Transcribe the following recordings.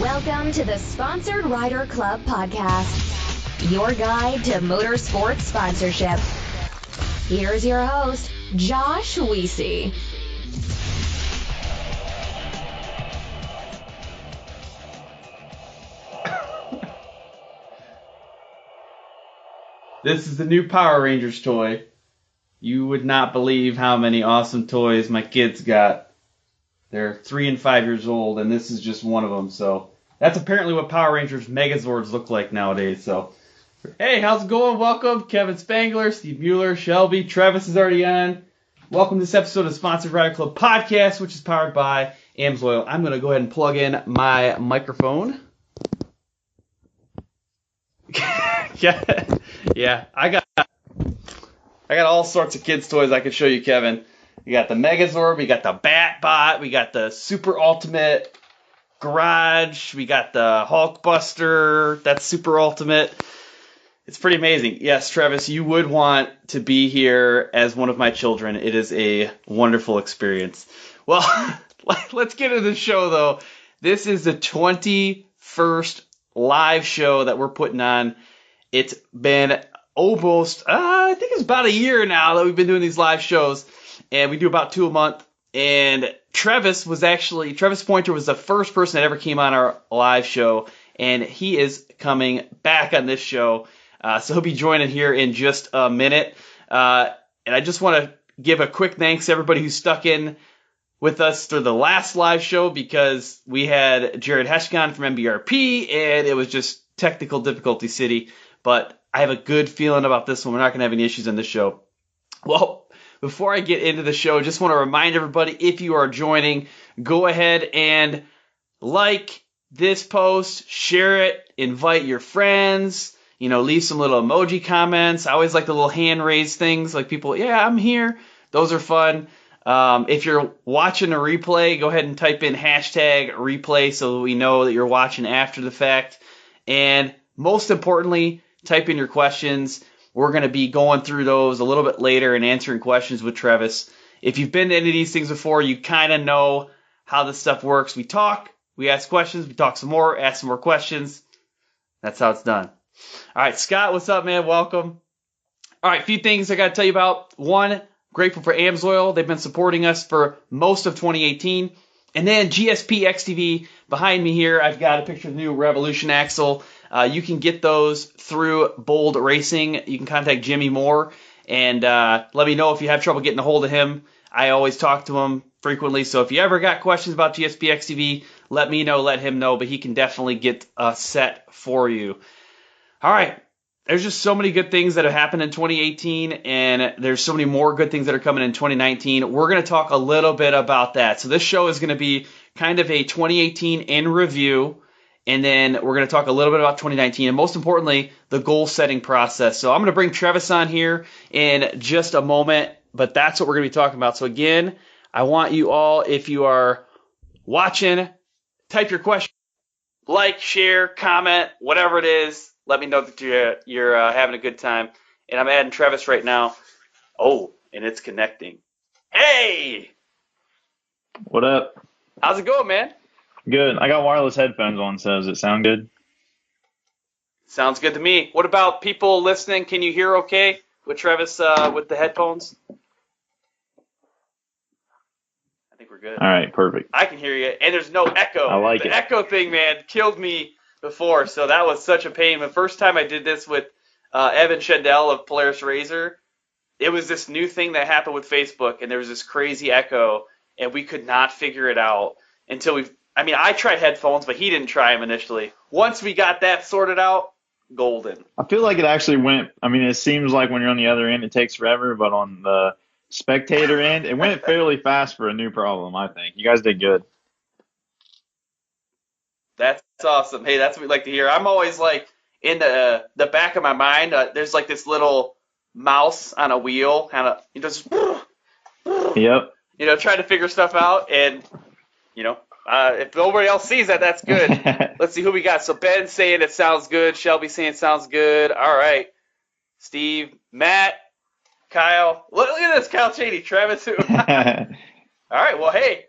Welcome to the Sponsored Rider Club podcast, your guide to motorsports sponsorship. Here's your host, Josh Wiese. This is the new Power Rangers toy. You would not believe how many awesome toys my kids got. They're 3 and 5 years old, and this is just one of them. So that's apparently what Power Rangers Megazords look like nowadays. So, hey, how's it going? Welcome, Kevin Spangler, Steve Mueller, Shelby, Treavis is already on. Welcome to this episode of Sponsored Rider Club Podcast, which is powered by AMSOIL. I'm going to go ahead and plug in my microphone. Yeah, I got all sorts of kids' toys I can show you, Kevin. We got the Megazord, we got the Batbot, we got the Super Ultimate Garage, we got the Hulkbuster, that's Super Ultimate. It's pretty amazing. Yes, Travis, you would want to be here as one of my children. It is a wonderful experience. Well, let's get into the show, though. This is the 21st live show that we're putting on. It's been almost, I think it's about a year now that we've been doing these live shows, and we do about 2 a month. And Treavis Poynter was the first person that ever came on our live show, and he is coming back on this show. So he'll be joining here in just a minute. And I just want to give a quick thanks to everybody who stuck in with us through the last live show, because we had Jared Heshkan from MBRP, and it was just technical difficulty city. But I have a good feeling about this one. We're not going to have any issues on this show. Well, before I get into the show, just want to remind everybody, if you are joining, go ahead and like this post, share it, invite your friends, leave some little emoji comments. I always like the little hand raise things, like people, yeah, I'm here. Those are fun. If you're watching a replay, go ahead and type in hashtag replay so that we know that you're watching after the fact. And most importantly, type in your questions. We're going to be going through those a little bit later and answering questions with Treavis. If you've been to any of these things before, you kind of know how this stuff works. We talk, we ask questions, we talk some more, ask some more questions. That's how it's done. All right, Scott, what's up, man? Welcome. All right, a few things I got to tell you about. One, grateful for AMSOIL. They've been supporting us for most of 2018. And then GSP XTV behind me here. I've got a picture of the new Revolution axle. You can get those through Bold Racing. You can contact Jimmy Moore and let me know if you have trouble getting a hold of him. I always talk to him frequently, so if you ever got questions about GSP XTV, let me know, let him know, but he can definitely get a set for you. All right, there's just so many good things that have happened in 2018, and there's so many more good things that are coming in 2019. We're going to talk a little bit about that. So this show is going to be kind of a 2018 in review. And then we're going to talk a little bit about 2019 and, most importantly, the goal-setting process. So I'm going to bring Treavis on here in just a moment, but that's what we're going to be talking about. So, again, I want you all, if you are watching, type your question, like, share, comment, whatever it is. Let me know that you're having a good time. And I'm adding Treavis right now. Oh, and it's connecting. Hey! What up? How's it going, man? Good. I got wireless headphones on, so does it sound good? Sounds good to me. What about people listening? Can you hear okay with Treavis with the headphones? I think we're good. All right, perfect. I can hear you, and there's no echo. I like it. The echo thing, man, killed me before, so that was such a pain. The first time I did this with Evan Shendell of Polaris Razor, it was this new thing that happened with Facebook, and there was this crazy echo, and we could not figure it out until I tried headphones, but he didn't try them initially. Once we got that sorted out, golden. I feel like it actually went, it seems like when you're on the other end, it takes forever, but on the spectator end, it went fairly fast for a new problem, I think. You guys did good. That's awesome. Hey, that's what we like to hear. I'm always like, in the back of my mind, there's like this little mouse on a wheel, kind of, just, yep. Trying to figure stuff out, and, if nobody else sees that, that's good. Let's see who we got. So Ben's saying it sounds good. Shelby saying it sounds good. All right. Steve, Matt, Kyle. Look at this, Kyle Cheney, Treavis. All right. Well, hey,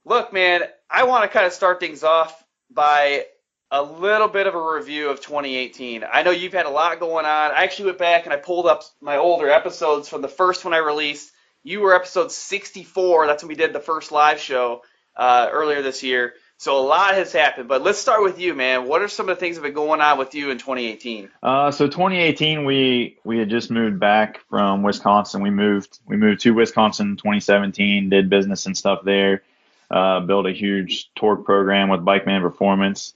look, man, I want to kind of start things off by a little bit of a review of 2018. I know you've had a lot going on. I actually went back and I pulled up my older episodes from the first one I released. You were episode 64. That's when we did the first live show earlier this year. So a lot has happened. But let's start with you, man. What are some of the things that have been going on with you in 2018? So 2018, we had just moved back from Wisconsin. We moved to Wisconsin in 2017, did business and stuff there, built a huge torque program with Bike Man Performance.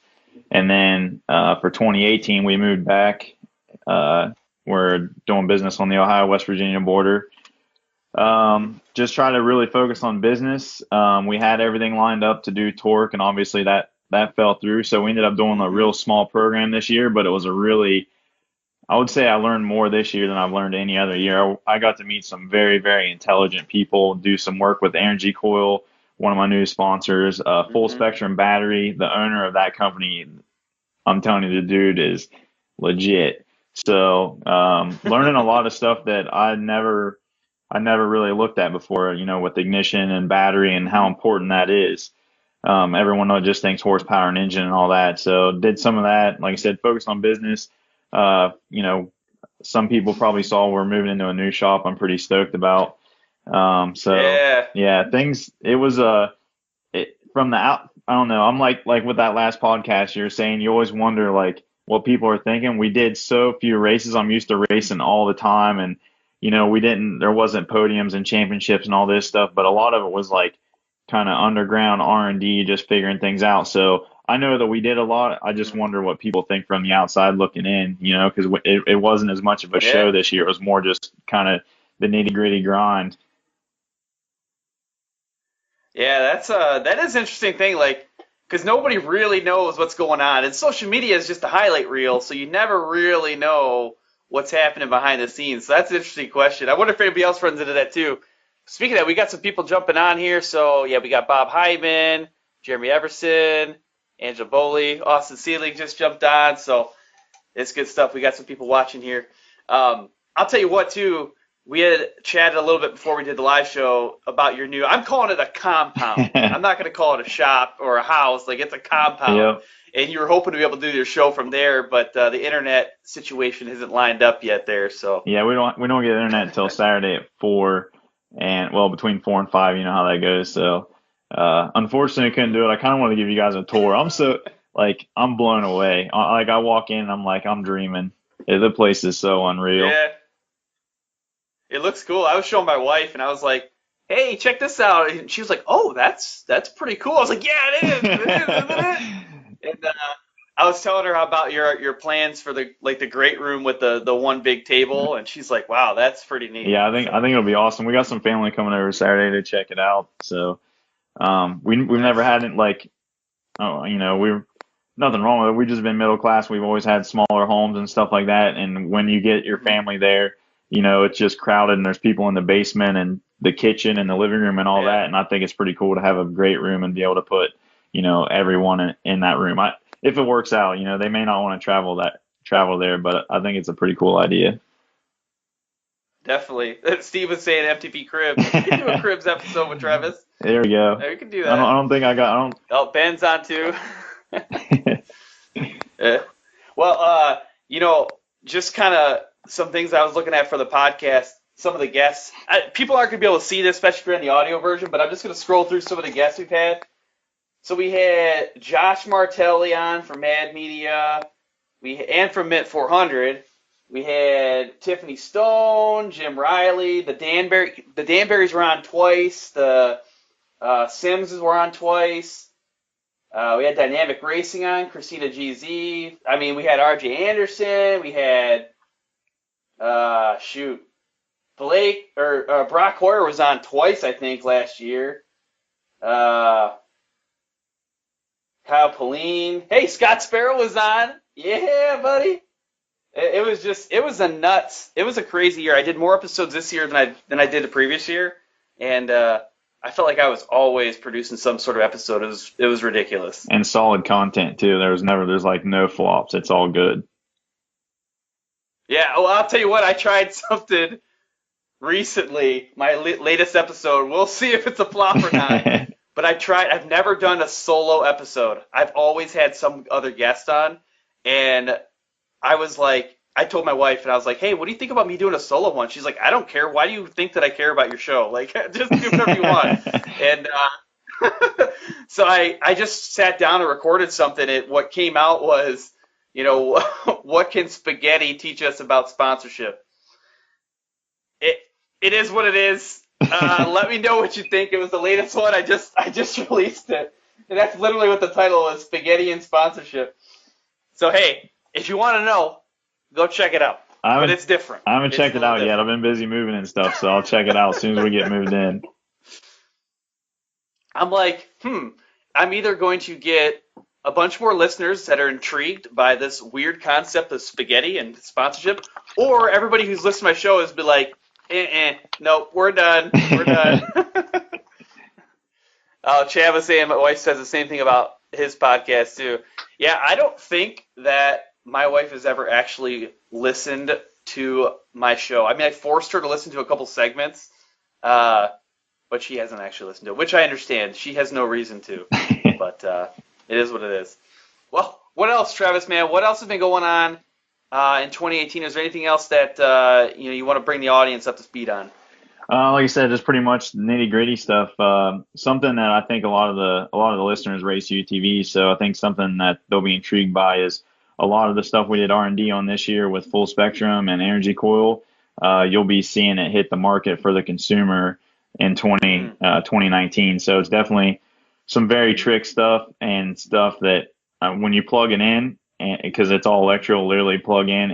And then for 2018, we moved back. We're doing business on the Ohio-West Virginia border. Just try to really focus on business. We had everything lined up to do torque, and obviously that fell through. So we ended up doing a real small program this year, but it was I would say I learned more this year than I've learned any other year. I got to meet some very, very intelligent people, do some work with Energy Coil, one of my new sponsors, Full Spectrum Battery, the owner of that company. I'm telling you, the dude is legit. So, learning a lot of stuff that I never really looked at before, with ignition and battery and how important that is. Everyone just thinks horsepower and engine and all that. So did some of that. Like I said, focused on business. Some people probably saw we're moving into a new shop. I'm pretty stoked about. Things, it was, from the out, I don't know. I'm like with that last podcast you're saying, you always wonder like what people are thinking. We did so few races. I'm used to racing all the time, and there wasn't podiums and championships and all this stuff, but a lot of it was like kind of underground R&D, just figuring things out. So I know that we did a lot. I just wonder what people think from the outside looking in, because it wasn't as much of a show this year. It was more just kind of the nitty gritty grind. Yeah, that is an interesting thing, like, because nobody really knows what's going on, and social media is just a highlight reel, so you never really know what's happening behind the scenes. So that's an interesting question. I wonder if anybody else runs into that too. Speaking of that, we got some people jumping on here. So yeah, we got Bob Hyman, Jeremy Everson, Angela Boley, Austin Seelig just jumped on. So it's good stuff. We got some people watching here. I'll tell you what too. We had chatted a little bit before we did the live show about your new, I'm calling it a compound. I'm not going to call it a shop or a house. Like, it's a compound. Yep. And you were hoping to be able to do your show from there, but the internet situation isn't lined up yet there. So yeah, we don't get internet until Saturday at 4, and between 4 and 5, you know how that goes. So unfortunately, I couldn't do it. I kind of want to give you guys a tour. I'm blown away. I walk in, and I'm like, I'm dreaming. The place is so unreal. Yeah. It looks cool. I was showing my wife, and I was like, hey, check this out. And she was like, oh, that's pretty cool. I was like, yeah, it is. It is, isn't it? And I was telling her about your plans for the great room with the one big table, and she's like, wow, that's pretty neat. Yeah, I think it'll be awesome. We got some family coming over Saturday to check it out. So we've never had it we're nothing wrong with it. We've just been middle class. We've always had smaller homes and stuff like that. And when you get your family there, it's just crowded, and there's people in the basement and the kitchen and the living room and all that. And I think it's pretty cool to have a great room and be able to put, everyone in that room. If it works out, they may not want to travel there, but I think it's a pretty cool idea. Definitely. Steve was saying FTP Cribs. We can do a Cribs episode with Treavis. There we go. Yeah, we can do that. I don't think I got. Oh, Ben's on too. Well, just kind of some things I was looking at for the podcast. Some of the guests, people aren't going to be able to see this, especially if you're in the audio version, but I'm just going to scroll through some of the guests we've had. So we had Josh Martelli on from Mad Media, and from Mint 400. We had Tiffany Stone, Jim Riley, the Danberries were on twice, the Simses were on twice. We had Dynamic Racing on, Christina GZ. I mean, we had RJ Anderson. We had Brock Hoyer was on twice, I think, last year. Kyle Pauline. Hey, Scott Sparrow was on. Yeah, buddy. It was a crazy year. I did more episodes this year than I did the previous year, and I felt like I was always producing some sort of episode. It was ridiculous. And solid content too. There's like no flops. It's all good. Yeah, well, I'll tell you what. I tried something recently. My latest episode. We'll see if it's a flop or not. but I've never done a solo episode. I've always had some other guest on, and I told my wife, and I was like, hey, what do you think about me doing a solo one? She's like, I don't care. Why do you think that I care about your show? Like, just do whatever you want. And so I just sat down and recorded something. What came out was, what can spaghetti teach us about sponsorship? It is what it is. Let me know what you think. It was the latest one. I just released it, and that's literally what the title was: Spaghetti and Sponsorship. So hey, if you want to know, go check it out. But it's different. I haven't checked it out yet. I've been busy moving and stuff, so I'll check it out as soon as we get moved in. I'm like, I'm either going to get a bunch more listeners that are intrigued by this weird concept of spaghetti and sponsorship, or everybody who's listened to my show has been like, no, we're done. We're done. Chad was saying, my wife says the same thing about his podcast too. Yeah, I don't think that my wife has ever actually listened to my show. I mean, I forced her to listen to a couple segments, but she hasn't actually listened to it, which I understand. She has no reason to, but it is what it is. Well, what else, Travis, man? What else has been going on in 2018? Is there anything else that you want to bring the audience up to speed on? Like I said, just pretty much nitty gritty stuff. Something that I think a lot of the listeners race UTV, so I think something that they'll be intrigued by is a lot of the stuff we did R&D on this year with Full Spectrum and Energy Coil. You'll be seeing it hit the market for the consumer in 2019. So it's definitely some very trick stuff and stuff that when you plug it in, because it's all electrical, literally plug in,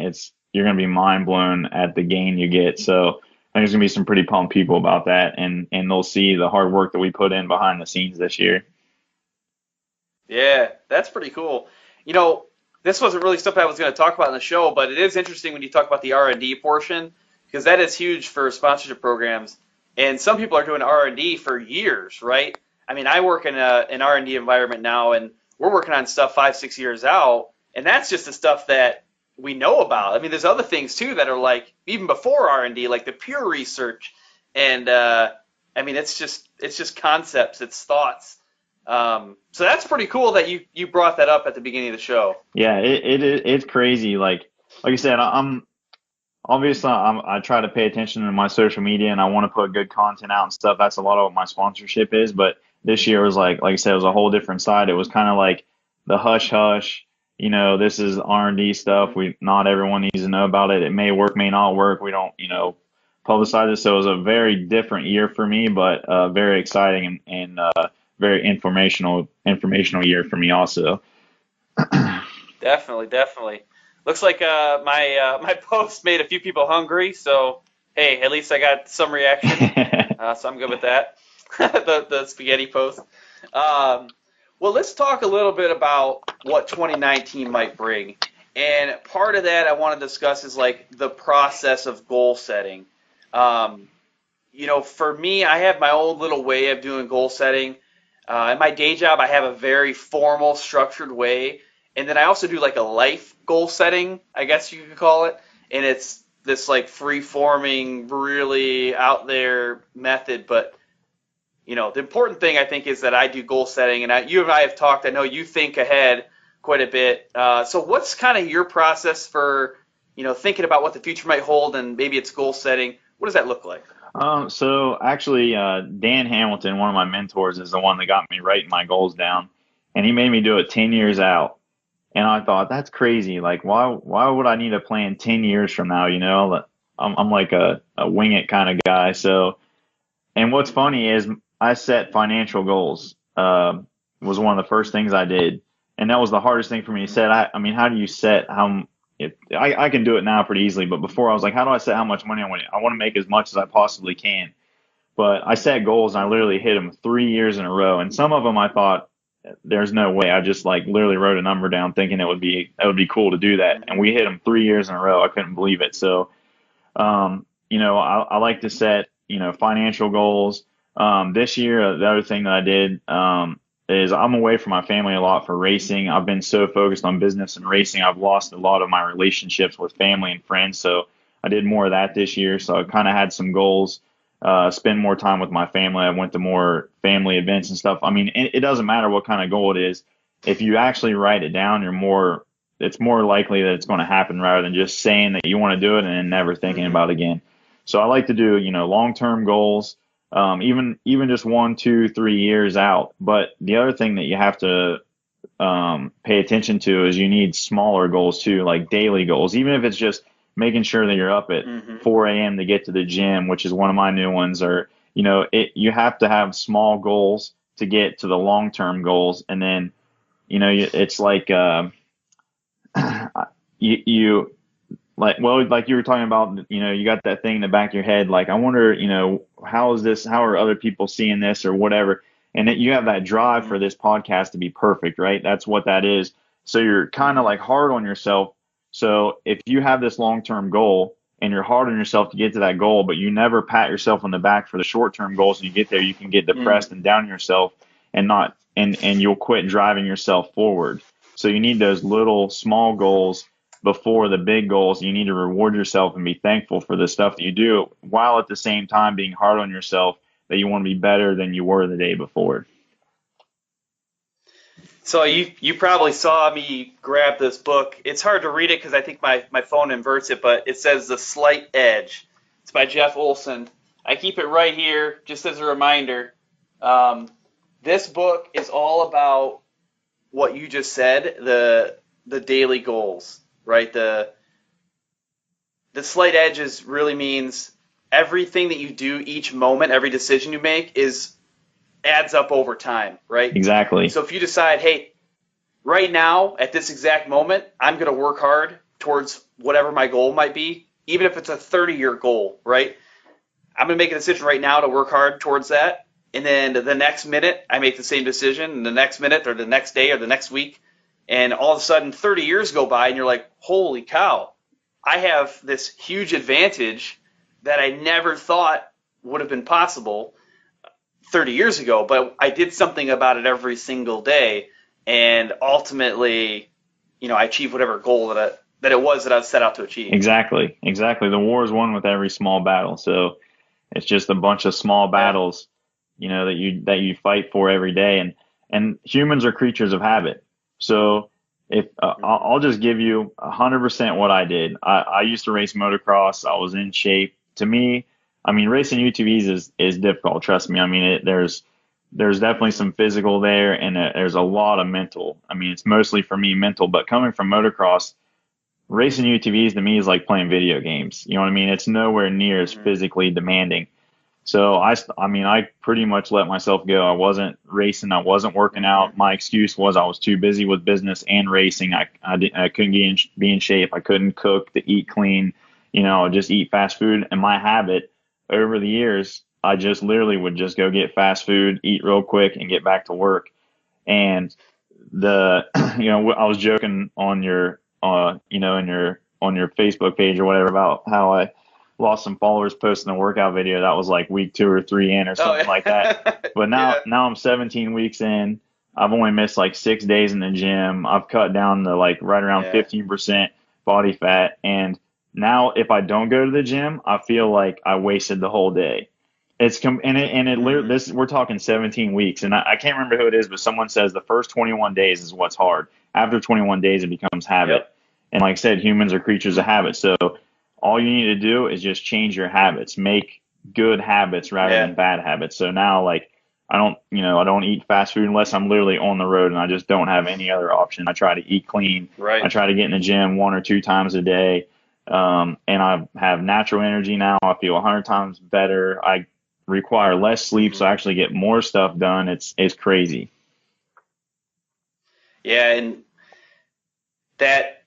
you're going to be mind blown at the gain you get. So I think there's going to be some pretty pumped people about that, and they'll see the hard work that we put in behind the scenes this year. Yeah, that's pretty cool. This wasn't really stuff I was going to talk about in the show, but it is interesting when you talk about the R&D portion, because that is huge for sponsorship programs. And some people are doing R&D for years, right? I mean, I work in an R&D environment now, and we're working on stuff 5-6 years out, and that's just the stuff that we know about. I mean, there's other things too that are like even before R&D, like the pure research, and I mean, it's just concepts, it's thoughts. So that's pretty cool that you brought that up at the beginning of the show. Yeah, it's crazy. Like I said, I try to pay attention to my social media, and I want to put good content out and stuff. That's a lot of what my sponsorship is. But this year was like I said, it was a whole different side. It was kind of like the hush hush. This is R&D stuff. Not everyone needs to know about it. It may work, may not work. We don't, publicize it. So it was a very different year for me, but very exciting and very informational year for me also. Definitely. Looks like my post made a few people hungry. So hey, at least I got some reaction. So I'm good with that. the spaghetti post. Well, let's talk a little bit about what 2019 might bring. And part of that I want to discuss is like the process of goal setting. For me, I have my own little way of doing goal setting. In my day job, I have a very formal, structured way. And then I also do like a life goal setting, I guess you could call it. And it's this like free-forming, really out there method. But the important thing, I think, is that I do goal setting, and you and I have talked. I know you think ahead quite a bit. So what's kind of your process for, thinking about what the future might hold, and maybe it's goal setting? What does that look like? So actually, Dan Hamilton, one of my mentors, is the one that got me writing my goals down, and he made me do it 10 years out. And I thought, that's crazy. Like, why would I need a plan 10 years from now? I'm like a wing it kind of guy. So, and what's funny is I set financial goals, was one of the first things I did. And that was the hardest thing for me to set. I mean, how do you set I can do it now pretty easily, but before I was like, how do I set how much money I want? I want to make as much as I possibly can. But I set goals and I literally hit them 3 years in a row. And some of them I thought, there's no way. I just like literally wrote a number down thinking it would be cool to do that. And we hit them 3 years in a row. I couldn't believe it. So, I like to set, financial goals. This year, the other thing that I did, is I'm away from my family a lot for racing. I've been so focused on business and racing, I've lost a lot of my relationships with family and friends. So I did more of that this year. So I kind of had some goals spend more time with my family. I went to more family events and stuff. I mean, it doesn't matter what kind of goal it is. If you actually write it down, it's more likely that it's going to happen rather than just saying that you want to do it and then never thinking about it again. So I like to do, long-term goals, even just 1, 2, 3 years out. But the other thing that you have to pay attention to is you need smaller goals too, like daily goals, even if it's just making sure that you're up at 4 a.m. to get to the gym, which is one of my new ones, or, you have to have small goals to get to the long-term goals. And then, it's like, like you were talking about, you got that thing in the back of your head. Like, I wonder, how are other people seeing this or whatever? And that you have that drive for this podcast to be perfect, right? That's what that is. So you're kind of like hard on yourself. So if you have this long-term goal and you're hard on yourself to get to that goal, but you never pat yourself on the back for the short-term goals and you get there, you can get depressed and down on yourself and you'll quit driving yourself forward. So you need those little small goals before the big goals. You need to reward yourself and be thankful for the stuff that you do, while at the same time being hard on yourself that you want to be better than you were the day before. So you probably saw me grab this book. It's hard to read it because I think my phone inverts it, but it says The Slight Edge. It's by Jeff Olson. I keep it right here just as a reminder. This book is all about what you just said, the daily goals, right? The slight edge really means everything that you do each moment, every decision you make adds up over time, right? Exactly. So if you decide, hey, right now at this exact moment, I'm going to work hard towards whatever my goal might be, even if it's a 30-year goal, right? I'm going to make a decision right now to work hard towards that. And then the next minute, I make the same decision, and the next minute or the next day or the next week, and all of a sudden 30 years go by, and you're like, holy cow, I have this huge advantage that I never thought would have been possible 30 years ago, but I did something about it every single day, and ultimately, I achieved whatever goal that it was that I set out to achieve. Exactly. The war is won with every small battle. So it's just a bunch of small battles, that you fight for every day. And humans are creatures of habit. So if I'll just give you 100% what I did. I used to race motocross. I was in shape. To me, racing UTVs is difficult. Trust me. There's definitely some physical there, and there's a lot of mental. It's mostly for me mental. But coming from motocross, racing UTVs to me is like playing video games. You know what I mean? It's nowhere near as physically demanding. So I pretty much let myself go. I wasn't racing. I wasn't working out. My excuse was I was too busy with business and racing. I couldn't be in shape. I couldn't cook to eat clean. Just eat fast food. And my habit over the years, I just literally would just go get fast food, eat real quick, and get back to work. And I was joking on your on your Facebook page or whatever about how I lost some followers posting a workout video that was like week 2 or 3 in or something like that. But now I'm 17 weeks in. I've only missed like 6 days in the gym. I've cut down to like right around 15% body fat. And now if I don't go to the gym, I feel like I wasted the whole day. We're talking 17 weeks, and I can't remember who it is, but someone says the first 21 days is what's hard. After 21 days, it becomes habit. Yep. And like I said, humans are creatures of habit. So all you need to do is just change your habits, make good habits rather than bad habits. So now, like, I don't eat fast food unless I'm literally on the road and I just don't have any other option. I try to eat clean. Right. I try to get in the gym 1 or 2 times a day. And I have natural energy now. I feel 100 times better. I require less sleep, so I actually get more stuff done. It's crazy. Yeah, and that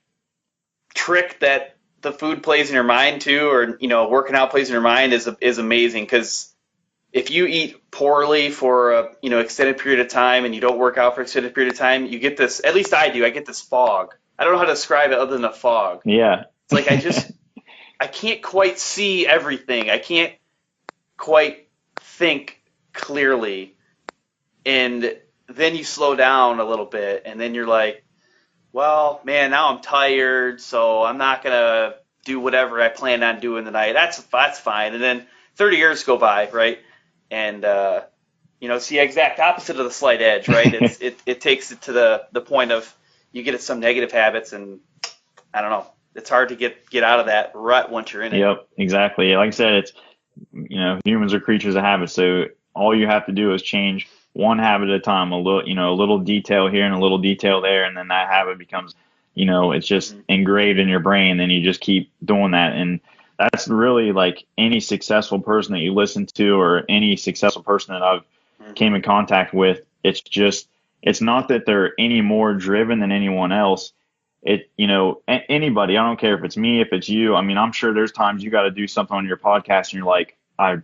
trick that the food plays in your mind too, or working out plays in your mind is amazing, because if you eat poorly for a extended period of time and you don't work out for an extended period of time, you get this. At least I do. I get this fog. I don't know how to describe it other than a fog. Yeah, it's like I can't quite see everything. I can't quite think clearly, and then you slow down a little bit, and then you're like, well, man, now I'm tired, so I'm not gonna do whatever I planned on doing tonight. That's fine. And then 30 years go by, right? And, it's the exact opposite of the slight edge, right? It takes it to the point of you get some negative habits, and I don't know. It's hard to get out of that rut once you're in it. Yep, exactly. Like I said, it's, humans are creatures of habit. So all you have to do is change one habit at a time, a little detail here and a little detail there. And then that habit becomes, it's just engraved in your brain. Then you just keep doing that. And that's really like any successful person that you listen to or any successful person that I've came in contact with. It's not that they're any more driven than anyone else. Anybody, I don't care if it's me, if it's you. I mean, I'm sure there's times you got to do something on your podcast and you're like, I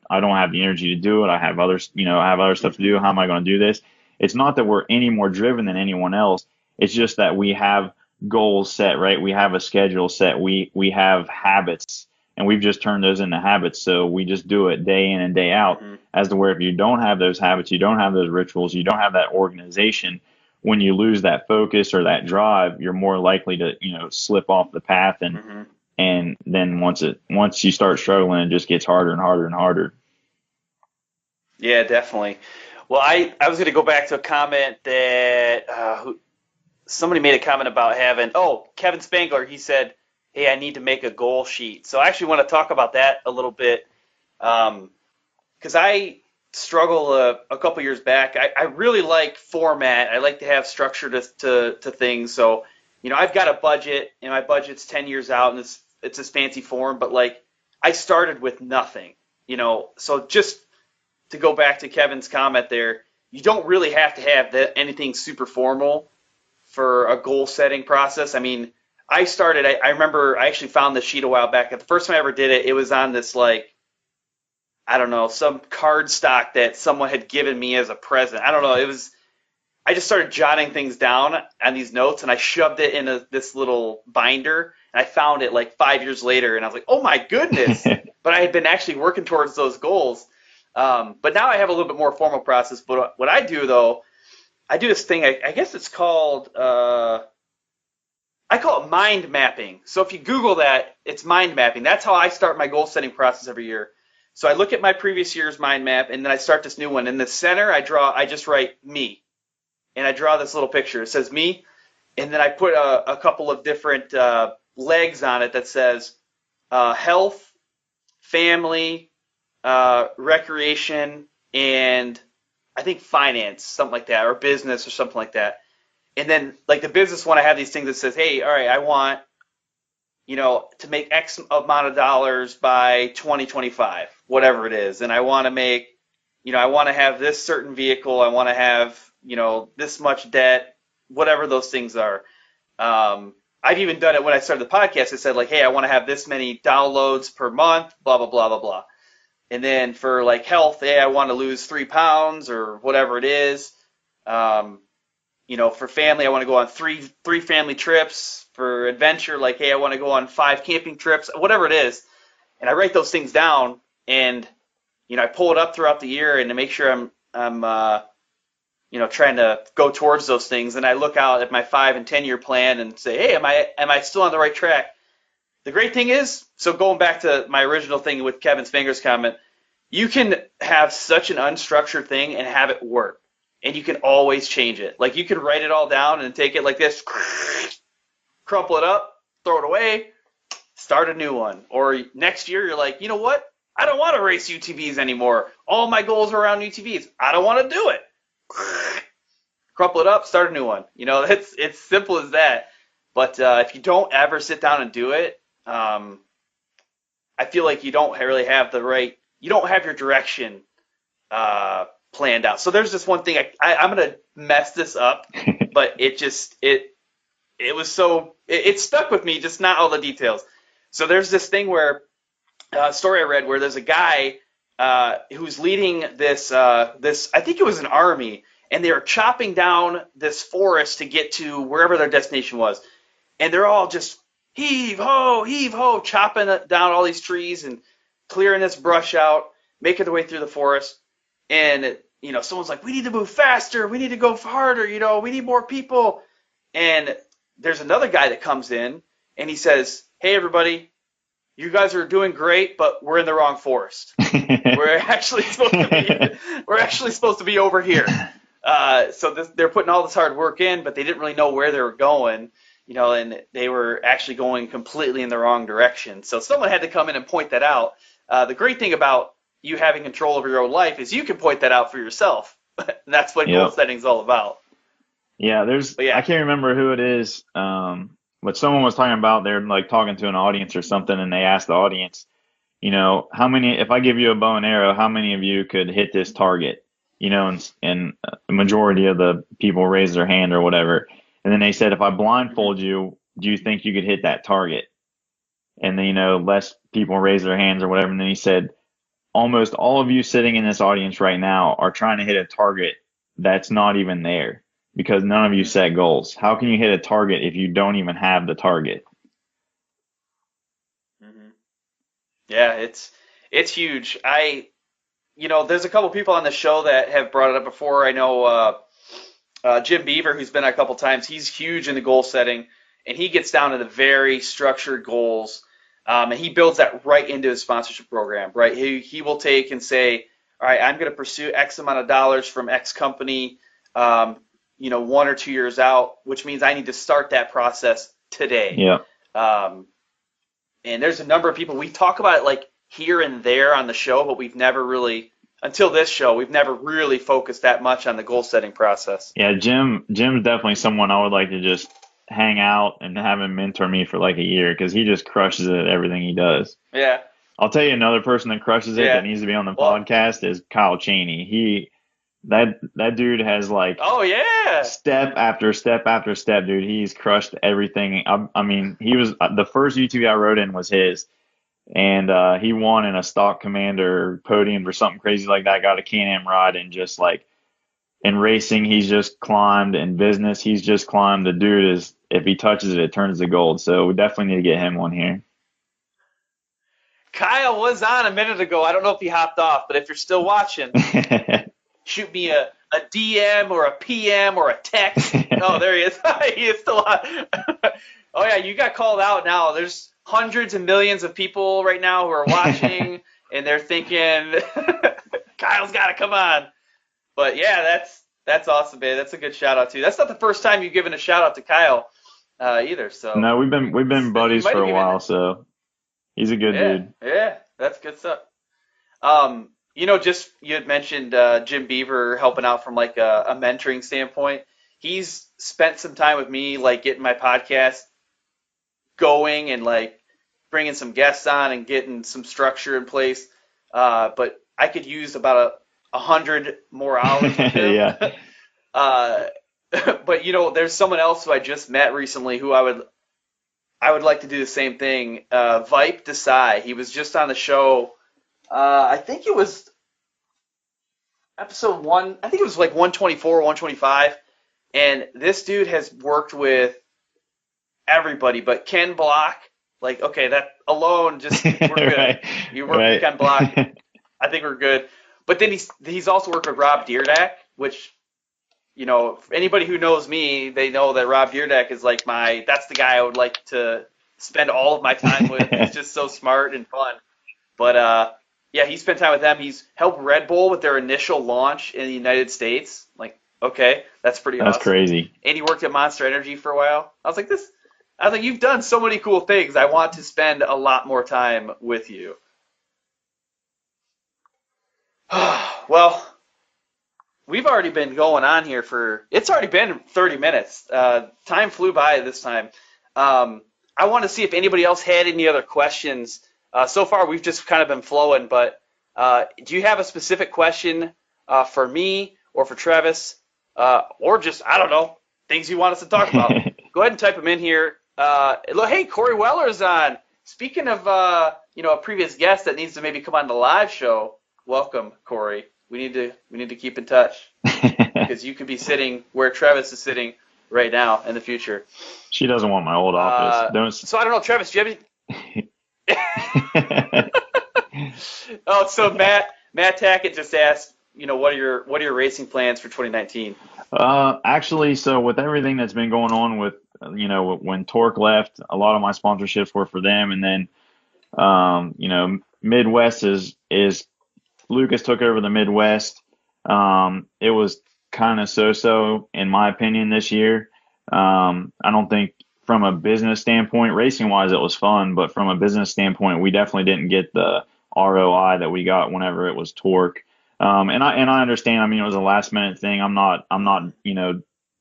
don't have the energy to do it. I have other stuff to do. How am I going to do this? It's not that we're any more driven than anyone else. It's just that we have goals set, right? We have a schedule set. We have habits, and we've just turned those into habits. So we just do it day in and day out. As to where if you don't have those habits, you don't have those rituals, you don't have that organization, when you lose that focus or that drive, you're more likely to, slip off the path. And then once you start struggling, it just gets harder and harder and harder. Yeah, definitely. Well, I was going to go back to a comment that somebody made a comment about Kevin Spangler. He said, hey, I need to make a goal sheet. So I actually want to talk about that a little bit, because I struggle a couple years back. I really like format. I like to have structure to things. So, I've got a budget, and my budget's 10 years out, and it's this fancy form, but like I started with nothing, So just to go back to Kevin's comment there, you don't really have to have anything super formal for a goal setting process. I mean, I remember I actually found this sheet a while back. The first time I ever did it, it was on this some card stock that someone had given me as a present. I don't know. I just started jotting things down on these notes, and I shoved it in this little binder, and I found it like 5 years later, and I was like, oh my goodness. But I had been actually working towards those goals. But now I have a little bit more formal process. But what I do, though, I do this thing, I guess it's called, I call it mind mapping. So if you Google that, it's mind mapping. That's how I start my goal setting process every year. So I look at my previous year's mind map, and then I start this new one. In the center, I just write me, and I draw this little picture. It says me, and then I put a couple of different legs on it that says health, family, recreation, and I think finance, something like that, or business or something like that. And then like the business one, I have these things that says, hey, all right, I want, to make X amount of dollars by 2025, whatever it is. And I want to make, I want to have this certain vehicle. I want to have, this much debt, whatever those things are. I've even done it when I started the podcast. I said like, hey, I want to have this many downloads per month, blah, blah, blah, blah, blah. And then for like health, hey, I want to lose 3 pounds or whatever it is. For family, I want to go on three family trips. For adventure, like, hey, I want to go on 5 camping trips, whatever it is. And I write those things down, and I pull it up throughout the year, and to make sure I'm trying to go towards those things. And I look out at my 5 and 10 year plan and say, hey, am I still on the right track? The great thing is, so going back to my original thing with Kevin Spangler's comment, you can have such an unstructured thing and have it work. And you can always change it. Like you can write it all down and take it like this, crumple it up, throw it away, start a new one. Or next year you're like, you know what? I don't want to race UTVs anymore. All my goals are around UTVs. I don't want to do it. Crumple it up, start a new one. It's simple as that. But if you don't ever sit down and do it, I feel like you don't really have you don't have your direction planned out. So there's this one thing, I'm going to mess this up, but it stuck with me, just not all the details. So there's this thing where, story I read where there's a guy who's leading this, I think it was an army, and they were chopping down this forest to get to wherever their destination was. And they're all just heave ho, chopping down all these trees and clearing this brush out, making their way through the forest. And, someone's like, we need to move faster. We need to go harder. We need more people. And there's another guy that comes in and he says, hey, everybody, you guys are doing great, but we're in the wrong forest. We're actually supposed to be over here. So they're putting all this hard work in, but they didn't really know where they were going, and they were actually going completely in the wrong direction. So someone had to come in and point that out. The great thing about you having control over your own life is you can point that out for yourself. And that's what goal setting is all about. Yeah, I can't remember who it is, but someone was talking about they're like talking to an audience or something, and they asked the audience, if I give you a bow and arrow, how many of you could hit this target? And the majority of the people raised their hand or whatever. And then they said, if I blindfold you, do you think you could hit that target? And then, less people raised their hands or whatever. And then he said, almost all of you sitting in this audience right now are trying to hit a target that's not even there because none of you set goals. How can you hit a target if you don't even have the target? Mm-hmm. Yeah, it's huge. There's a couple people on the show that have brought it up before. I know Jim Bever, who's been a couple times. He's huge in the goal setting, and he gets down to the very structured goals. And he builds that right into his sponsorship program, right? He will take and say, all right, I'm going to pursue X amount of dollars from X company, 1 or 2 years out, which means I need to start that process today. Yeah. And there's a number of people, we talk about it like here and there on the show, but we've never really, until this show, we've never really focused that much on the goal setting process. Yeah, Jim's definitely someone I would like to just hang out and have him mentor me for like a year because he just crushes it at everything he does. Yeah. I'll tell you another person that crushes it that needs to be on the podcast is Kyle Cheney. That dude has like step after step after step, dude. He's crushed everything. I mean, he was the first UTV I rode in was his, and he won in a stock commander podium or something crazy like that. Got a Can-Am rod and just like in racing, he's just climbed. In business, he's just climbed. The dude is, if he touches it, it turns to gold. So we definitely need to get him on here. Kyle was on a minute ago. I don't know if he hopped off, but if you're still watching, shoot me a DM or a PM or a text. Oh, there he is. He is still on. Oh, yeah, you got called out now. There's hundreds and millions of people right now who are watching, and they're thinking, Kyle's got to come on. But, yeah, that's awesome, man. That's a good shout-out, too. That's not the first time you've given a shout-out to Kyle either. So no, we've been buddies for a while, so he's a good dude. Yeah, that's good stuff. You had mentioned Jim Bever helping out from like a mentoring standpoint. He's spent some time with me, like getting my podcast going and like bringing some guests on and getting some structure in place. But I could use about 100 more hours with him. Yeah. But there's someone else who I just met recently who I would like to do the same thing. Vipe Desai. He was just on the show. I think it was episode 1. I think it was like 124, 125. And this dude has worked with everybody, but Ken Block. Like, okay, that alone, just we're good. Right. You work with Ken Block. I think we're good. But then he's also worked with Rob Deerdack, which, anybody who knows me, they know that Rob Deerdack is like that's the guy I would like to spend all of my time with. He's just so smart and fun. But, yeah, he spent time with them. He's helped Red Bull with their initial launch in the United States. Like, okay, that's pretty awesome. That's crazy. And he worked at Monster Energy for a while. I was like, you've done so many cool things. I want to spend a lot more time with you. Well, we've already been going on here it's already been 30 minutes. Time flew by this time. I want to see if anybody else had any other questions. So far, we've just kind of been flowing, but do you have a specific question for me or for Treavis, or just, I don't know, things you want us to talk about? Go ahead and type them in here. Hey, Corey Weller's on. Speaking of, a previous guest that needs to maybe come on the live show, welcome, Corey. We need to keep in touch because you could be sitting where Treavis is sitting right now in the future. She doesn't want my old office. So I don't know, Treavis, do you have any? Oh, so Matt Tackett just asked, what are your racing plans for 2019? Actually, so with everything that's been going on with, when Torque left, a lot of my sponsorships were for them, and then Midwest is Lucas took over the Midwest. It was kind of so-so in my opinion this year. I don't think from a business standpoint, racing wise, it was fun, but from a business standpoint, we definitely didn't get the ROI that we got whenever it was Torque. And I understand. I mean, it was a last minute thing. I'm not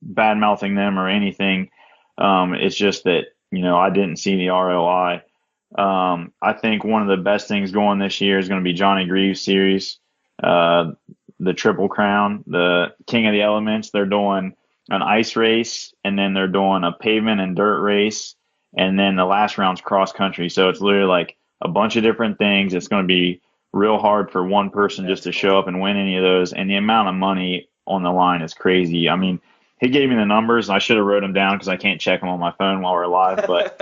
bad mouthing them or anything. It's just that I didn't see the ROI. I think one of the best things going this year is going to be Johnny Greaves series, the Triple Crown, the King of the Elements. They're doing an ice race, and then they're doing a pavement and dirt race, and then the last round's cross country. So it's literally like a bunch of different things. It's going to be real hard for one person just to show up and win any of those, and the amount of money on the line is crazy. I mean, he gave me the numbers. I should have wrote them down because I can't check them on my phone while we're live. But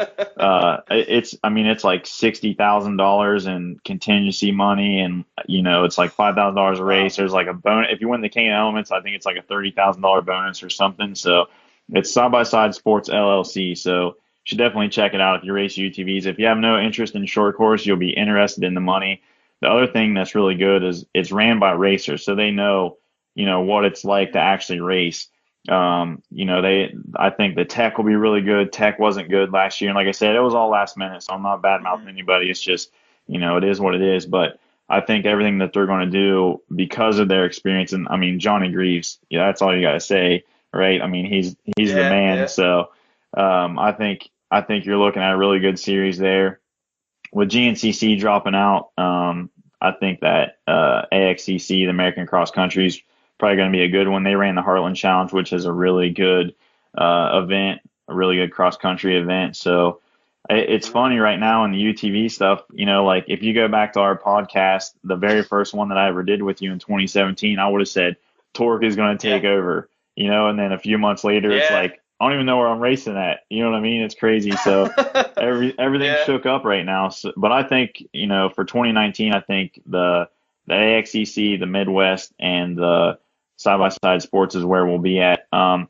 it's like $60,000 in contingency money, and it's like $5,000 a race. There's like a bonus if you win the King of Elements. I think it's like a $30,000 bonus or something. So it's Side by Side Sports LLC. So you should definitely check it out if you race UTVs. If you have no interest in short course, you'll be interested in the money. The other thing that's really good is it's ran by racers, so they know what it's like to actually race. I think the tech will be really good. Tech wasn't good last year. And like I said, it was all last minute, so I'm not bad mouthing anybody. It's just, it is what it is. But I think everything that they're going to do because of their experience, and I mean, Johnny Greaves, yeah, that's all you got to say, right? I mean, he's the man. Yeah. So, I think you're looking at a really good series there with GNCC dropping out. I think that, AXCC, the American Cross Country's probably going to be a good one. They ran the Heartland Challenge, which is a really good event, a really good cross country event. So it's funny right now in the UTV stuff, like if you go back to our podcast, the very first one that I ever did with you in 2017, I would have said Torque is going to take over, and then a few months later, it's like, I don't even know where I'm racing at. You know what I mean? It's crazy. So everything's shook up right now. So, but I think, for 2019, I think the AXCC, the Midwest, and the Side by Side Sports is where we'll be at. I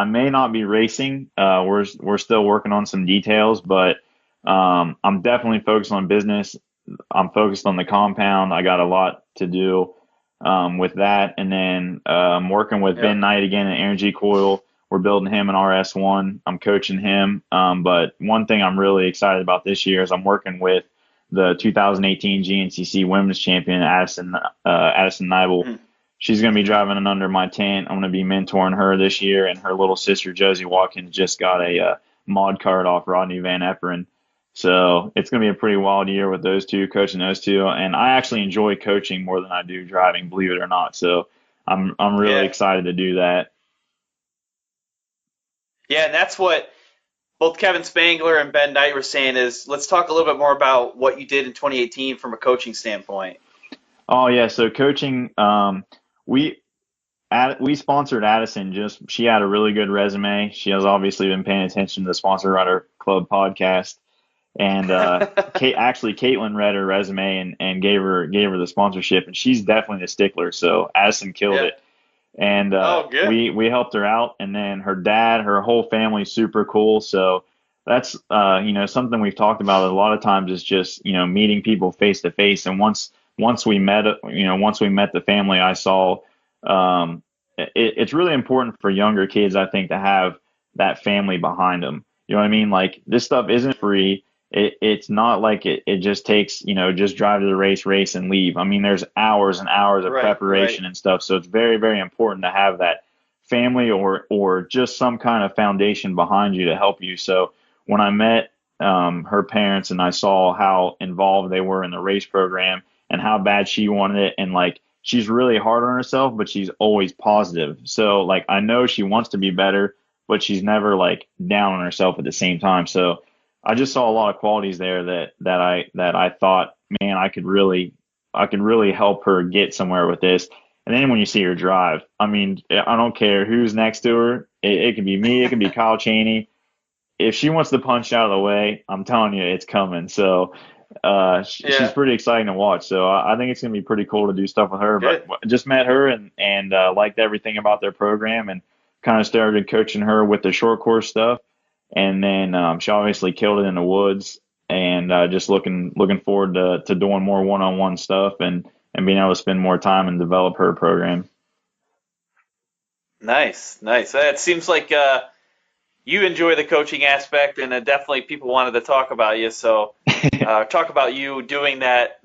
may not be racing. We're still working on some details, but I'm definitely focused on business. I'm focused on the compound. I got a lot to do with that, and then I'm working with Ben Knight again at Energy Coil. We're building him an RS1. I'm coaching him. But one thing I'm really excited about this year is I'm working with the 2018 GNCC Women's Champion, Addison Nibel. Mm-hmm. She's going to be driving it under my tent. I'm going to be mentoring her this year, and her little sister, Josie Watkins, just got a mod card off Rodney Van Eperen. So it's going to be a pretty wild year with those two, coaching those two. And I actually enjoy coaching more than I do driving, believe it or not. So I'm really excited to do that. Yeah, and that's what both Kevin Spangler and Ben Knight were saying is let's talk a little bit more about what you did in 2018 from a coaching standpoint. Oh, yeah. So coaching, we sponsored Addison. She had a really good resume. She has obviously been paying attention to the Sponsor Rider Club podcast. And Caitlin read her resume and gave her the sponsorship, and she's definitely a stickler. So Addison killed it. And we helped her out, and then her dad, her whole family's super cool. So that's something we've talked about a lot of times is just meeting people face to face. And once we met the family, I saw it's really important for younger kids, I think, to have that family behind them. You know what I mean? Like, this stuff isn't free. It's not like it just takes, just drive to the race and leave. I mean, there's hours and hours of preparation and stuff. So it's very, very important to have that family or just some kind of foundation behind you to help you. So when I met her parents and I saw how involved they were in the race program and how bad she wanted it, and like, she's really hard on herself, but she's always positive. So like, I know she wants to be better, but she's never like down on herself at the same time. So I just saw a lot of qualities there that I thought, man, I could really help her get somewhere with this. And then when you see her drive, I mean, I don't care who's next to her. It could be me. It could be Kyle Cheney. If she wants to punch out of the way, I'm telling you, it's coming. So she's pretty exciting to watch. So I think it's going to be pretty cool to do stuff with her. Good. But just met her and liked everything about their program and kind of started coaching her with the short course stuff. And then she obviously killed it in the woods. and just looking forward to doing more one-on-one stuff and being able to spend more time and develop her program. Nice. It seems like you enjoy the coaching aspect, and definitely people wanted to talk about you. So talk about you doing that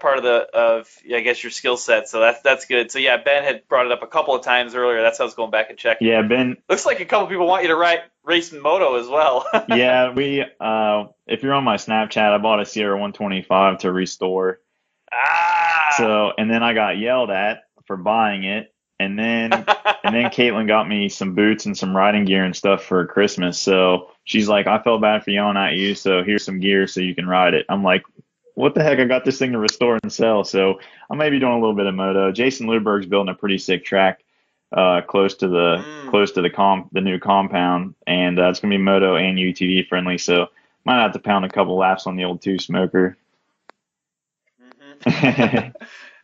part of I guess your skill set. So that's good. So yeah, Ben had brought it up a couple of times earlier. That's how I was going back and checking. Yeah, Ben. Looks like a couple people want you to race in Moto as well. Yeah, we. If you're on my Snapchat, I bought a Sierra 125 to restore. So, and then I got yelled at for buying it. And then Caitlin got me some boots and some riding gear and stuff for Christmas. So she's like, I felt bad for yelling at you, so here's some gear so you can ride it. I'm like, what the heck? I got this thing to restore and sell. So I may be doing a little bit of moto. Jason Luberg's building a pretty sick track close to the new compound, and it's gonna be moto and UTV friendly. So might have to pound a couple laps on the old two smoker. I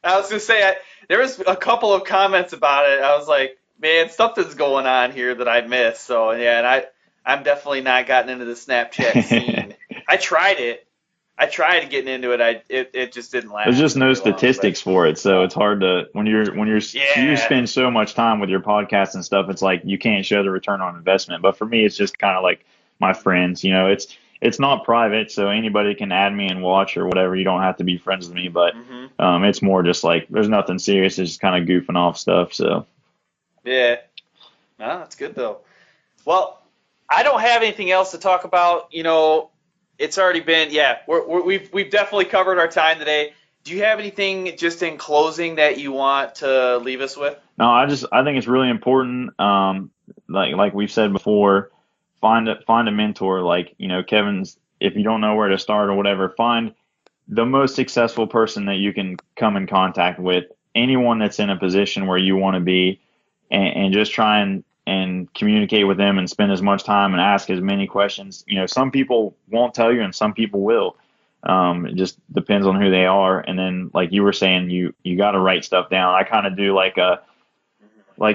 was gonna say there was a couple of comments about it. I was like, man, something's going on here that I missed. So yeah, and I'm definitely not gotten into the Snapchat scene. I tried getting into it. It just didn't last. There's just no statistics for it, so it's hard to when you spend so much time with your podcast and stuff. It's like you can't show the return on investment. But for me, it's just kind of like my friends. You know, it's not private, so anybody can add me and watch or whatever. You don't have to be friends with me, but it's more just like there's nothing serious. It's just kind of goofing off stuff. So yeah, no, that's good though. Well, I don't have anything else to talk about. You know, it's already been we've definitely covered our time today. Do you have anything just in closing that you want to leave us with? No, I think it's really important. Like we've said before. Find a mentor, like, you know, Kevin's, if you don't know where to start or whatever, find the most successful person that you can come in contact with, anyone that's in a position where you want to be, and just try and communicate with them and spend as much time and ask as many questions. You know, some people won't tell you and some people will. It just depends on who they are. And then, like you were saying, you got to write stuff down. I kind of do like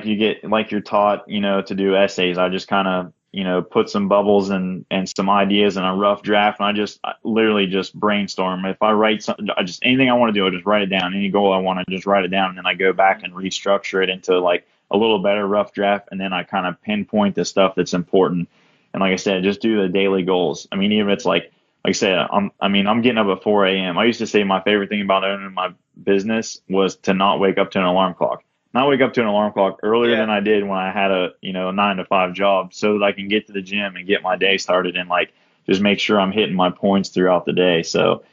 you're taught, you know, to do essays. I just kind of, you know, put some bubbles and some ideas in a rough draft, and I literally just brainstorm. If I write something, anything I want to do, I just write it down. Any goal I want, I just write it down, and then I go back and restructure it into like a little better rough draft, and then I kind of pinpoint the stuff that's important. And like I said, just do the daily goals. I mean, even if it's like I said, I'm getting up at 4 a.m. I used to say my favorite thing about owning my business was to not wake up to an alarm clock. Not wake up to an alarm clock earlier than I did when I had a 9-to-5 job, so that I can get to the gym and get my day started and like just make sure I'm hitting my points throughout the day. So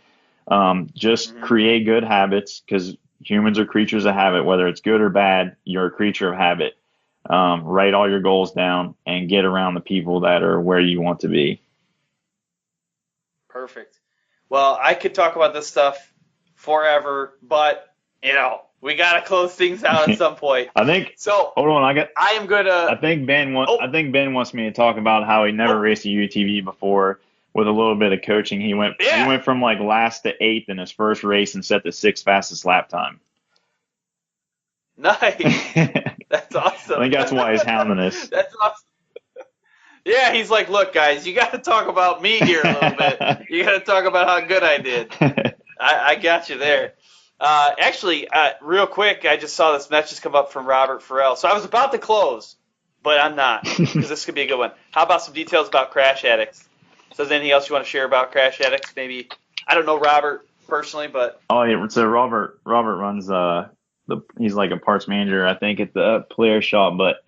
just create good habits, because humans are creatures of habit. Whether it's good or bad, you're a creature of habit. Write all your goals down and get around the people that are where you want to be. Perfect. Well, I could talk about this stuff forever, but you know, we got to close things out at some point. I think so. Hold on, I am gonna. I think Ben wants me to talk about how he never raced a UTV before. With a little bit of coaching, he went from like last to 8th in his first race and set the 6th fastest lap time. Nice. That's awesome. I think that's why he's hounding us. That's awesome. Yeah, he's like, look, guys, you got to talk about me here a little bit. You got to talk about how good I did. I got you there. Actually, real quick, I just saw this message come up from Robert Farrell. So I was about to close, but I'm not, because this could be a good one. How about some details about Crash Addicts? So is there anything else you want to share about Crash Addicts? Maybe, I don't know Robert personally, but. Oh, yeah, so Robert runs, he's like a parts manager, I think, at the player shop, but,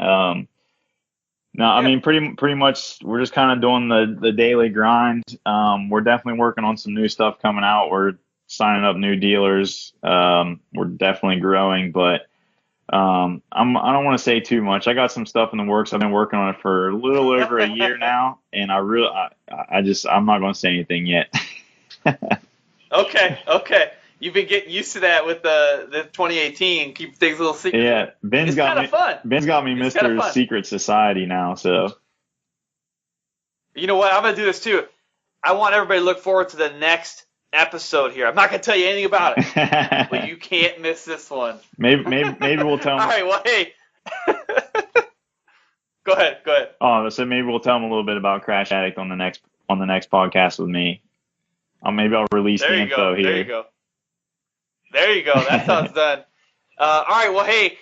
no, I mean, pretty much we're just kind of doing the daily grind. We're definitely working on some new stuff coming out. We're signing up new dealers. We're definitely growing, but I don't want to say too much. I got some stuff in the works. I've been working on it for a little over a year now, and I'm not going to say anything yet. Okay. You've been getting used to that with the 2018. Keep things a little secret. Yeah, Ben's got me Mr. Secret Society now. So, you know what? I'm gonna do this too. I want everybody to look forward to the next episode here. I'm not gonna tell you anything about it, but you can't miss this one. Maybe we'll tell them. All right. Well, hey. Go ahead. Oh, so maybe we'll tell them a little bit about Crash Addict on the next podcast with me. maybe I'll release the info here. There you go. There you go. That sounds done. All right. Well, hey,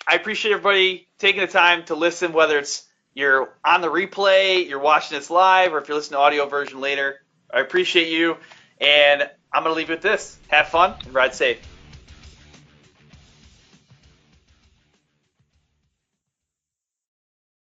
I appreciate everybody taking the time to listen, whether it's you're on the replay, you're watching this live, or if you're listening to audio version later. I appreciate you, and I'm going to leave you with this. Have fun and ride safe.